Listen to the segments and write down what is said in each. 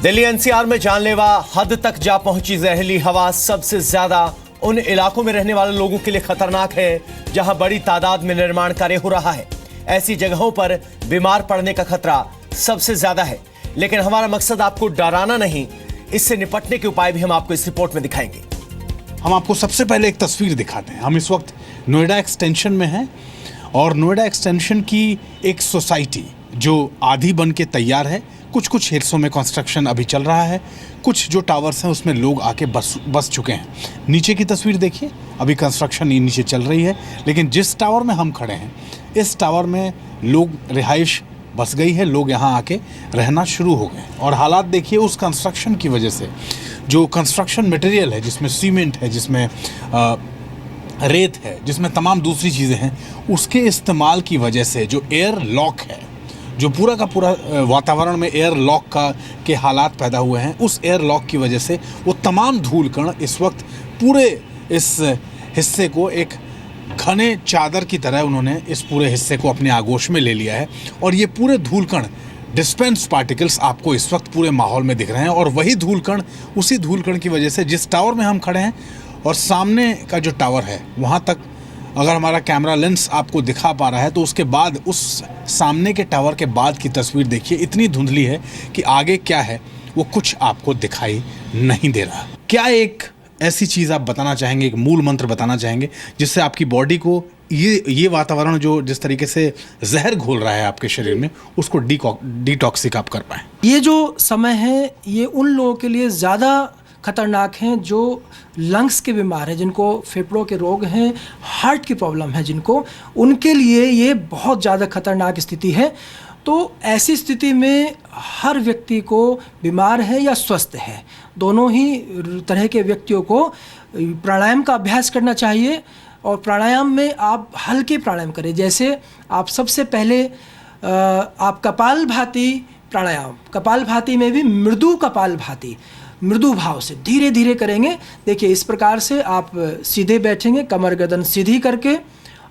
Delhi NCR में जानलेवा हद तक जा पहुंची जहरीली हवा सबसे ज्यादा उन इलाकों में रहने वाले लोगों के लिए खतरनाक है जहां बड़ी तादाद में निर्माण कार्य हो रहा है। ऐसी जगहों पर बीमार पड़ने का खतरा सबसे ज्यादा है। लेकिन हमारा मकसद आपको डराना नहीं, इससे निपटने के उपाय भी हम आपको इस रिपोर्ट में दिखाएंगे। हम आपको सबसे पहले एक तस्वीर दिखाते हैं। हम इस वक्त नोएडा एक्सटेंशन में हैं और नोएडा एक्सटेंशन की एक सोसाइटी जो आधी बन के तैयार है। कुछ हिस्सों में कंस्ट्रक्शन अभी चल रहा है, कुछ जो टावर्स हैं उसमें लोग आके बस चुके हैं। नीचे की तस्वीर देखिए, अभी कंस्ट्रक्शन नीचे चल रही है, लेकिन जिस टावर में हम खड़े हैं इस टावर में लोग रिहाइश बस गई है, लोग यहाँ आके रहना शुरू हो गए। और हालात देखिए उस कंस्ट्रक्शन की वजह से, जो कंस्ट्रक्शन मटेरियल है जिसमें सीमेंट है, जिसमें रेत है, जिसमें तमाम दूसरी चीज़ें हैं, उसके इस्तेमाल की वजह से जो एयर लॉक है, जो पूरा का पूरा वातावरण में एयर लॉक के हालात पैदा हुए हैं, उस एयर लॉक की वजह से वो तमाम धूल कण इस वक्त पूरे इस हिस्से को एक घने चादर की तरह उन्होंने इस पूरे हिस्से को अपने आगोश में ले लिया है। और ये पूरे धूल कण, डिस्पेंस पार्टिकल्स आपको इस वक्त पूरे माहौल में दिख रहे हैं। और वही धूल कण, उसी धूल कण की वजह से जिस टावर में हम खड़े हैं और सामने का जो टावर है वहाँ तक अगर हमारा कैमरा लेंस आपको दिखा पा रहा है तो उसके बाद, उस सामने के टावर के बाद की तस्वीर देखिए, इतनी धुंधली है कि आगे क्या है वो कुछ आपको दिखाई नहीं दे रहा। क्या एक ऐसी चीज़ आप बताना चाहेंगे, एक मूल मंत्र बताना चाहेंगे जिससे आपकी बॉडी को ये वातावरण जो जिस तरीके से जहर घोल रहा है आपके शरीर में, उसको डिटॉक्सिक आप कर पाएँ? ये जो समय है ये उन लोगों के लिए ज़्यादा खतरनाक हैं जो लंग्स के बीमार हैं, जिनको फेफड़ों के रोग हैं, हार्ट की प्रॉब्लम है जिनको, उनके लिए ये बहुत ज़्यादा खतरनाक स्थिति है। तो ऐसी स्थिति में हर व्यक्ति को, बीमार है या स्वस्थ है, दोनों ही तरह के व्यक्तियों को प्राणायाम का अभ्यास करना चाहिए। और प्राणायाम में आप हल्के प्राणायाम करें। जैसे आप सबसे पहले आप कपालभाति प्राणायाम, कपालभाति में भी मृदु कपालभाति, मृदु भाव से धीरे धीरे करेंगे। देखिए इस प्रकार से आप सीधे बैठेंगे, कमर गर्दन सीधी करके,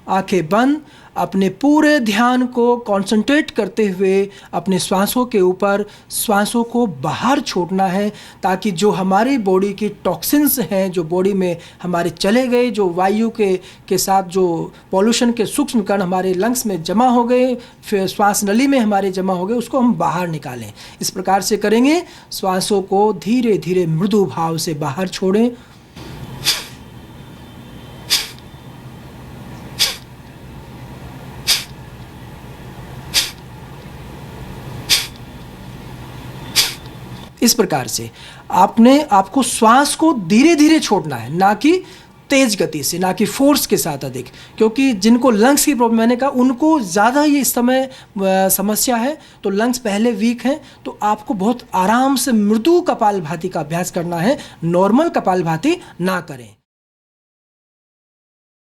आंखें बंद, अपने पूरे ध्यान को कंसंट्रेट करते हुए अपने श्वासों के ऊपर, श्वासों को बाहर छोड़ना है, ताकि जो हमारी बॉडी की टॉक्सिन्स हैं, जो बॉडी में हमारे चले गए, जो वायु के साथ जो पॉल्यूशन के सूक्ष्म कण हमारे लंग्स में जमा हो गए, फिर श्वास नली में हमारे जमा हो गए, उसको हम बाहर निकालें। इस प्रकार से करेंगे। श्वासों को धीरे धीरे मृदु भाव से बाहर छोड़ें। इस प्रकार से आपको श्वास को धीरे धीरे छोड़ना है, ना कि तेज गति से, ना कि फोर्स के साथ अधिक। क्योंकि जिनको लंग्स की प्रॉब्लम, मैंने कहा उनको ज़्यादा ये इस समय समस्या है, तो लंग्स पहले वीक हैं, तो आपको बहुत आराम से मृदु कपालभाति का अभ्यास करना है, नॉर्मल कपालभाति ना करें।